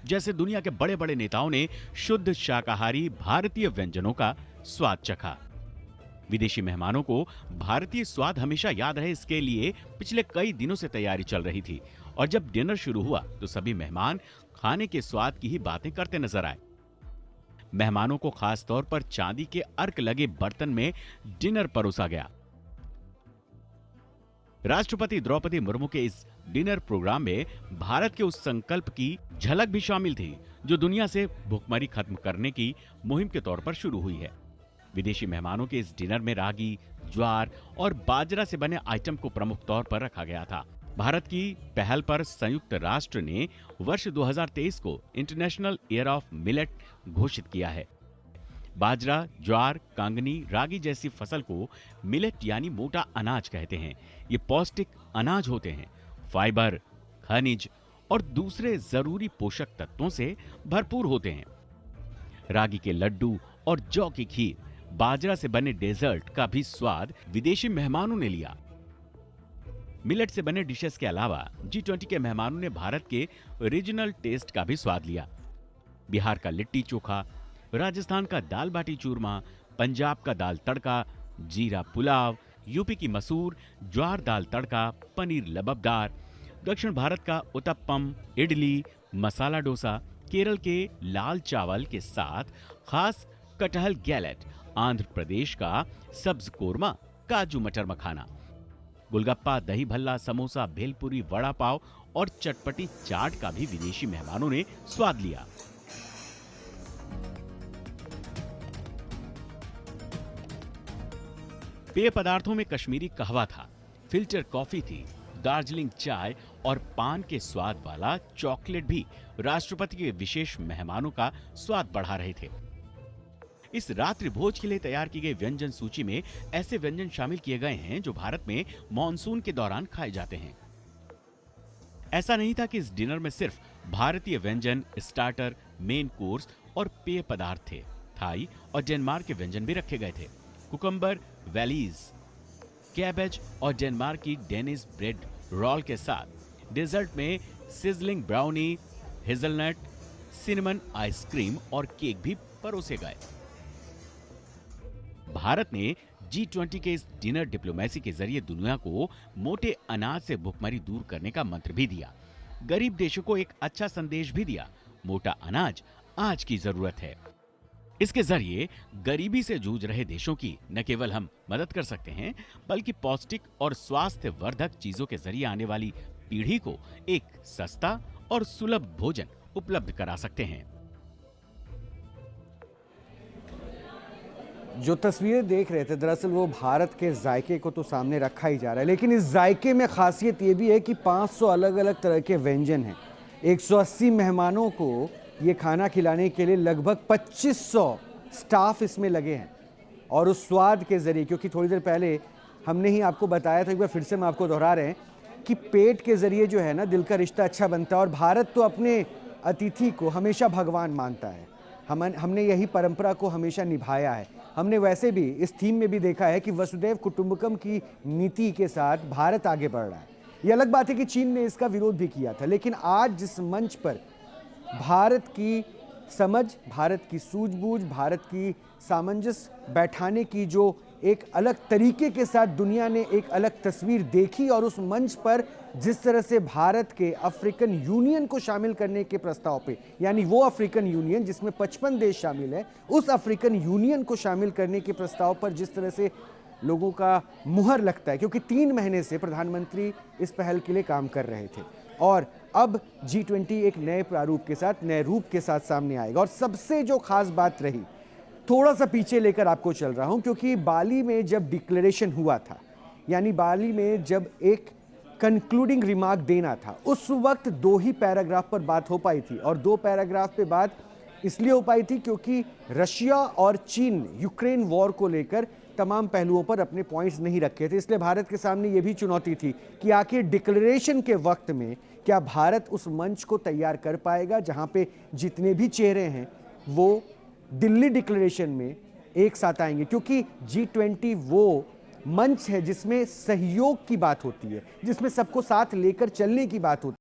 जैसे दुनिया के बड़े बड़े नेताओं ने शुद्ध शाकाहारी भारतीय व्यंजनों का स्वाद चखा। विदेशी मेहमानों को भारतीय स्वाद हमेशा याद रहे, इसके लिए पिछले कई दिनों से तैयारी चल रही थी। और जब डिनर शुरू हुआ तो सभी मेहमान खाने के स्वाद की ही बातें करते नजर आए। मेहमानों को खास तौर पर चांदी के अर्क लगे बर्तन में डिनर परोसा गया। राष्ट्रपति द्रौपदी मुर्मू के इस डिनर प्रोग्राम में भारत के उस संकल्प की झलक भी शामिल थी जो दुनिया से भुखमरी खत्म करने की मुहिम के तौर पर शुरू हुई है। विदेशी मेहमानों के इस डिनर में रागी, ज्वार और बाजरा से बने आइटम को प्रमुख तौर पर रखा गया था। भारत की पहल पर संयुक्त राष्ट्र ने वर्ष 2023 को इंटरनेशनल ईयर ऑफ मिलेट घोषित किया है। बाजरा, ज्वार, कांगनी, रागी जैसी फसल को मिलेट यानी मोटा अनाज कहते हैं। ये पौष्टिक अनाज होते हैं। फाइबर, खनिज और दूसरे जरूरी पोषक तत्वों से भरपूर होते हैं। रागी के लड्डू और जौ की खीर, बाजरा से बने डेजर्ट का भी स्वाद विदेशी मेहमानों ने लिया। मिलेट से बने डिशेस के अलावा G20 के मेहमानों ने भारत के रीजनल टेस्ट का भी स्वाद लिया। बिहार का लिट्टी चोखा, राजस्थान का दाल बाटी चूरमा, पंजाब का दाल तड़का, जीरा पुलाव, यूपी की मसूर, ज्वार दाल तड़का, पनीर लबबदार, दक्षिण भारत का उत्तपम, इडली, मसाला डोसा, केरल के लाल चावल के साथ खास कटहल गैलेट, आंध्र प्रदेश का सब्ज कोरमा, काजू मटर मखाना, गुलगप्पा, दही भल्ला, समोसा, भेलपुरी, वड़ा पाव और चटपटी चाट का भी विदेशी मेहमानों ने स्वाद लिया। पेय पदार्थों में कश्मीरी कहवा था, फिल्टर कॉफी थी, दार्जिलिंग चाय और पान के स्वाद वाला चॉकलेट भी राष्ट्रपति के विशेष मेहमानों का स्वाद बढ़ा रहे थे। इस रात्रि भोज के लिए तैयार की गई व्यंजन सूची में ऐसे व्यंजन शामिल किए गए हैं जो भारत में मॉनसून के दौरान खाए जाते हैं। ऐसा नहीं था कि इस डिनर में सिर्फ भारतीय व्यंजन, स्टार्टर, मेन कोर्स और पेय पदार्थ थे। थाई और डेनमार्क के व्यंजन भी रखे गए थे। कुकम्बर, वैलीज, कैबेज और डेनमार्क की डेनिस ब्रेड रोल के साथ डेजर्ट में sizzling brownie, hazelnut, cinnamon ice cream और केक भी परोसे गए। भारत ने G20 के इस डिनर डिप्लोमेसी के जरिए दुनिया को मोटे अनाज से भुखमरी दूर करने का मंत्र भी दिया। गरीब देशों को एक अच्छा संदेश भी दिया। मोटा अनाज आज की जरूरत है। इसके जरिए गरीबी से जूझ रहे देशों की न केवल हम मदद कर सकते हैं, बल्कि पौष्टिक और स्वास्थ्य वर्धक चीजों के जरिए आने वाली पीढ़ी को एक सस्ता और सुलभ भोजन उपलब्ध करा सकते हैं। जो तस्वीरें देख रहे थे दरअसल वो भारत के जायके को तो सामने रखा ही जा रहा है, लेकिन इस जायके में खासियत ये भी है कि 500 अलग अलग तरह के व्यंजन हैं। 180 मेहमानों को ये खाना खिलाने के लिए लगभग 2500 स्टाफ इसमें लगे हैं। और उस स्वाद के ज़रिए, क्योंकि थोड़ी देर पहले हमने ही आपको बताया था, एक बार फिर से हम आपको दोहरा रहे हैं कि पेट के ज़रिए जो है ना दिल का रिश्ता अच्छा बनता है। और भारत तो अपने अतिथि को हमेशा भगवान मानता है। हमने यही परंपरा को हमेशा निभाया है। हमने वैसे भी इस थीम में भी देखा है कि वसुधैव कुटुंबकम की नीति के साथ भारत आगे बढ़ रहा है। ये अलग बात है कि चीन ने इसका विरोध भी किया था, लेकिन आज जिस मंच पर भारत की समझ, भारत की सूझबूझ, भारत की सामंजस्य बैठाने की जो एक अलग तरीके के साथ दुनिया ने एक अलग तस्वीर देखी, और उस मंच पर जिस तरह से भारत के अफ्रीकन यूनियन को शामिल करने के प्रस्ताव पे, यानी वो अफ्रीकन यूनियन जिसमें 55 देश शामिल है, उस अफ्रीकन यूनियन को शामिल करने के प्रस्ताव पर जिस तरह से लोगों का मुहर लगता है, क्योंकि 3 महीने से प्रधानमंत्री इस पहल के लिए काम कर रहे थे और अब G20 एक नए प्रारूप के साथ, नए रूप के साथ सामने आएगा। और सबसे जो खास बात रही, थोड़ा सा पीछे लेकर आपको चल रहा हूं, क्योंकि बाली में जब डिक्लेरेशन हुआ था, यानी बाली में जब एक कंक्लूडिंग रिमार्क देना था, उस वक्त 2 ही पैराग्राफ पर बात हो पाई थी। और 2 पैराग्राफ पे बात इसलिए हो पाई थी क्योंकि रशिया और चीन यूक्रेन वॉर को लेकर तमाम पहलुओं पर अपने पॉइंट्स नहीं रखे थे। इसलिए भारत के सामने ये भी चुनौती थी कि आखिर डिक्लेरेशन के वक्त में क्या भारत उस मंच को तैयार कर पाएगा जहां पे जितने भी चेहरे हैं वो दिल्ली डिक्लेरेशन में एक साथ आएंगे। क्योंकि G20 वो मंच है जिसमें सहयोग की बात होती है, जिसमें सबको साथ लेकर चलने की बात होती है।